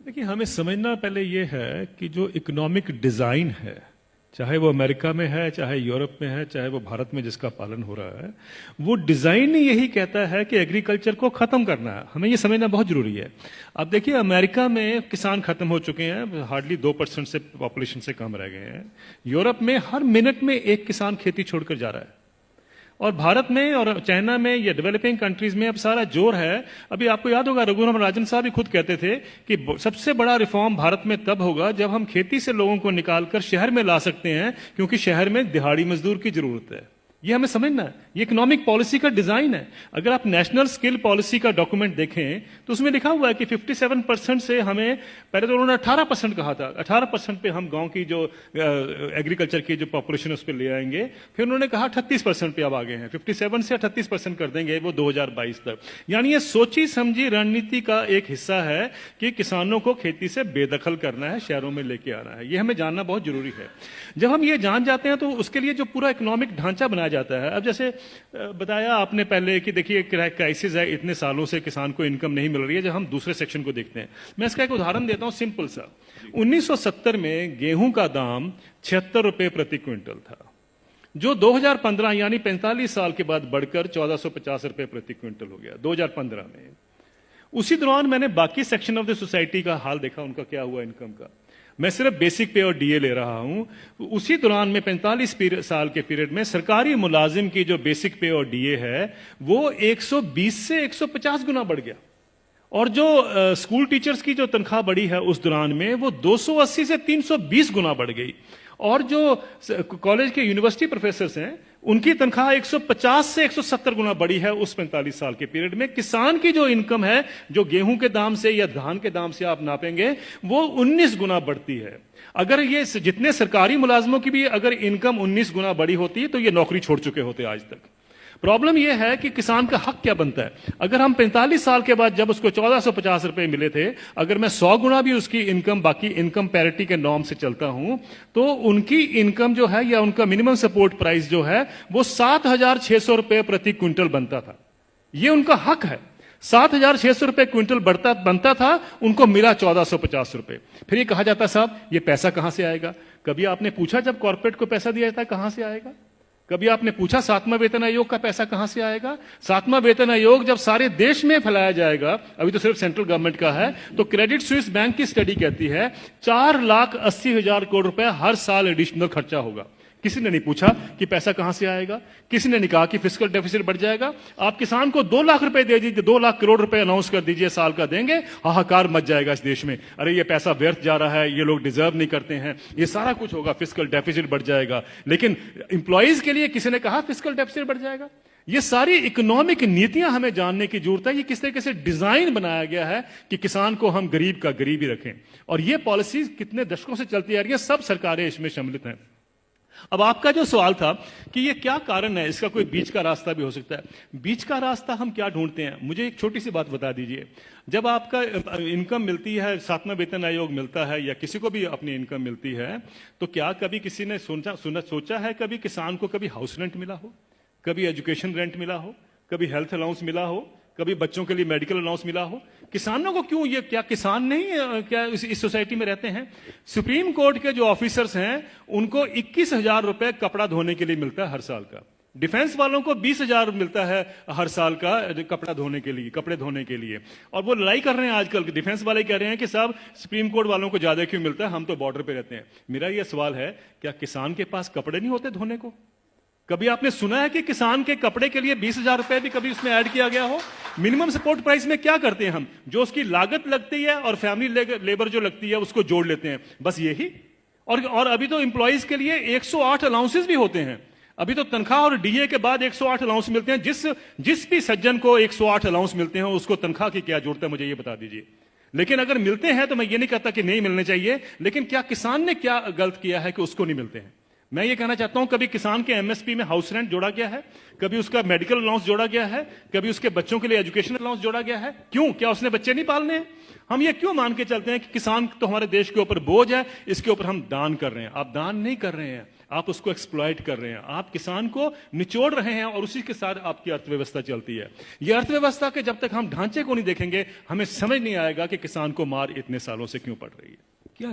देखिए, हमें समझना पहले ये है कि जो इकोनॉमिक डिजाइन है, चाहे वो अमेरिका में है, चाहे यूरोप में है, चाहे वो भारत में जिसका पालन हो रहा है, वो डिजाइन ही यही कहता है कि एग्रीकल्चर को खत्म करना है। हमें ये समझना बहुत जरूरी है। अब देखिए, अमेरिका में किसान खत्म हो चुके हैं, हार्डली 2% से पॉपुलेशन से कम रह गए हैं। यूरोप में हर मिनट में एक किसान खेती छोड़कर जा रहा है, और भारत में और चाइना में या डेवलपिंग कंट्रीज में अब सारा जोर है। अभी आपको याद होगा, रघुराम राजन साहब भी खुद कहते थे कि सबसे बड़ा रिफॉर्म भारत में तब होगा जब हम खेती से लोगों को निकालकर शहर में ला सकते हैं, क्योंकि शहर में दिहाड़ी मजदूर की जरूरत है। ये हमें समझना है, ये इकोनॉमिक पॉलिसी का डिजाइन है। अगर आप नेशनल स्किल पॉलिसी का डॉक्यूमेंट देखें तो उसमें लिखा हुआ है कि 57% से हमें, पहले तो उन्होंने 18% कहा था, 18% पे हम गांव की जो एग्रीकल्चर की जो पॉपुलेशन उस पर ले आएंगे। फिर उन्होंने कहा 38% पे अब आ गए हैं, 57 से 38% कर देंगे वो 2022 तक। यानी ये सोची समझी रणनीति का एक हिस्सा है कि किसानों को खेती से बेदखल करना है, शहरों में लेके आना है। ये हमें जानना बहुत जरूरी है। जब हम ये जान जाते हैं तो उसके लिए जो पूरा इकोनॉमिक ढांचा बनाया जाता है। अब जैसे बताया आपने पहले कि देखिए क्राइसिस है, इतने सालों से किसान को इनकम नहीं मिल रही है। जब हम दूसरे सेक्शन को देखते हैं, मैं इसका एक उदाहरण देता हूं सिंपल सा। 1970 में गेहूं का दाम 76 रुपए प्रति क्विंटल था, जो 2015 यानी 45 साल के बाद बढ़कर 1450 रुपए प्रति क्विंटल हो गया 2015 में। उसी दौरान मैंने बाकी सेक्शन ऑफ द सोसाइटी का हाल देखा, उनका क्या हुआ इनकम का। मैं सिर्फ बेसिक पे और डीए ले रहा हूं। उसी दौरान में 45 साल के पीरियड में सरकारी मुलाजिम की जो बेसिक पे और डीए है वो 120 से 150 गुना बढ़ गया, और जो स्कूल टीचर्स की जो तनख्वाह बढ़ी है उस दौरान में वो 280 से 320 गुना बढ़ गई। और जो कॉलेज के यूनिवर्सिटी प्रोफेसर हैं उनकी तनख्वाह 150 से 170 गुना बढ़ी है उस 45 साल के पीरियड में। किसान की जो इनकम है, जो गेहूं के दाम से या धान के दाम से आप नापेंगे, वो 19 गुना बढ़ती है। अगर ये जितने सरकारी मुलाजमों की भी अगर इनकम 19 गुना बढ़ी होती तो ये नौकरी छोड़ चुके होते आज तक। प्रॉब्लम यह है कि किसान का हक क्या बनता है। अगर हम 45 साल के बाद जब उसको 1450 रुपए मिले थे, अगर मैं 100 गुना भी उसकी इनकम बाकी इनकम पैरिटी के नॉर्म से चलता हूं, तो उनकी इनकम जो है या उनका मिनिमम सपोर्ट प्राइस जो है वो 7600 रुपए प्रति क्विंटल बनता था। ये उनका हक है। 7600 रुपए क्विंटल बनता था, उनको मिला 1450 रुपए। फिर ये कहा जाता साहब ये पैसा कहां से आएगा। कभी आपने पूछा जब कॉर्पोरेट को पैसा दिया जाता है कहां से आएगा? कभी आपने पूछा 7वां वेतन आयोग का पैसा कहां से आएगा? 7वां वेतन आयोग जब सारे देश में फैलाया जाएगा, अभी तो सिर्फ सेंट्रल गवर्नमेंट का है, तो क्रेडिट स्विस बैंक की स्टडी कहती है 4,80,000 करोड़ रुपए हर साल एडिशनल खर्चा होगा। किसी ने नहीं पूछा कि पैसा कहां से आएगा, किसी ने नहीं कहा कि फिस्कल डेफिसिट बढ़ जाएगा। आप किसान को 2 लाख रुपए दे दीजिए, 2 लाख करोड़ रुपए अनाउंस कर दीजिए साल का देंगे, हाहाकार मच जाएगा इस देश में। अरे ये पैसा व्यर्थ जा रहा है, ये लोग डिजर्व नहीं करते हैं, ये सारा कुछ होगा, फिस्कल डेफिसिट बढ़ जाएगा। लेकिन इंप्लॉइज के लिए किसी ने कहा फिस्कल डेफिसिट बढ़ जाएगा? ये सारी इकोनॉमिक नीतियां हमें जानने की जरूरत है। ये किस तरीके से डिजाइन बनाया गया है कि किसान को हम गरीब का गरीब ही रखें, और ये पॉलिसी कितने दशकों से चलती आ रही है, सब सरकारें इसमें सम्मिलित हैं। अब आपका जो सवाल था कि ये क्या कारण है, इसका कोई बीच का रास्ता भी हो सकता है। बीच का रास्ता हम क्या ढूंढते हैं, मुझे एक छोटी सी बात बता दीजिए। जब आपका इनकम मिलती है, 7वां वेतन आयोग मिलता है या किसी को भी अपनी इनकम मिलती है, तो क्या कभी किसी ने सोचा है कभी किसान को कभी हाउस रेंट मिला हो, कभी एजुकेशन रेंट मिला हो, कभी हेल्थ अलाउंस मिला हो, कभी बच्चों के लिए मेडिकल अलाउंस मिला हो? किसानों को क्यों, ये क्या किसान नहीं क्या इस सोसाइटी में रहते हैं? सुप्रीम कोर्ट के जो ऑफिसर्स हैं उनको 21,000 रुपए कपड़ा धोने के लिए मिलता है हर साल का। डिफेंस वालों को 20,000 मिलता है हर साल का कपड़ा धोने के लिए, कपड़े धोने के लिए। और वो लड़ाई कर रहे हैं आजकल, डिफेंस वाले कह रहे हैं कि साहब सुप्रीम कोर्ट वालों को ज्यादा क्यों मिलता है, हम तो बॉर्डर पे रहते हैं। मेरा यह सवाल है, क्या किसान के पास कपड़े नहीं होते धोने को? कभी आपने सुना है कि किसान के कपड़े के लिए 20,000 रुपए भी कभी उसमें ऐड किया गया हो? मिनिमम सपोर्ट प्राइस में क्या करते हैं हम, जो उसकी लागत लगती है और फैमिली लेबर जो लगती है उसको जोड़ लेते हैं, बस यही। और अभी तो एम्प्लॉइज के लिए 108 अलाउंसेस भी होते हैं। अभी तो तनख्वाह और डीए के बाद 108 अलाउंस मिलते हैं। जिस भी सज्जन को 108 अलाउंस मिलते हैं उसको तनख्वाह की क्या जरूरत है, मुझे ये बता दीजिए। लेकिन अगर मिलते हैं तो मैं ये नहीं कहता कि नहीं मिलने चाहिए, लेकिन क्या किसान ने क्या गलत किया है कि उसको नहीं मिलते हैं? मैं ये कहना चाहता हूं, कभी किसान के एमएसपी में हाउस रेंट जोड़ा गया है, कभी उसका मेडिकल अलाउंस जोड़ा गया है, कभी उसके बच्चों के लिए एजुकेशन अलाउंस जोड़ा गया है? क्यों? क्या उसने बच्चे नहीं पालने हैं? हम ये क्यों मान के चलते हैं कि किसान तो हमारे देश के ऊपर बोझ है, इसके ऊपर हम दान कर रहे हैं? आप दान नहीं कर रहे हैं, आप उसको एक्सप्लॉइट कर रहे हैं, आप किसान को निचोड़ रहे हैं और उसी के साथ आपकी अर्थव्यवस्था चलती है। ये अर्थव्यवस्था के जब तक हम ढांचे को नहीं देखेंगे, हमें समझ नहीं आएगा कि किसान को मार इतने सालों से क्यों पड़ रही है। क्या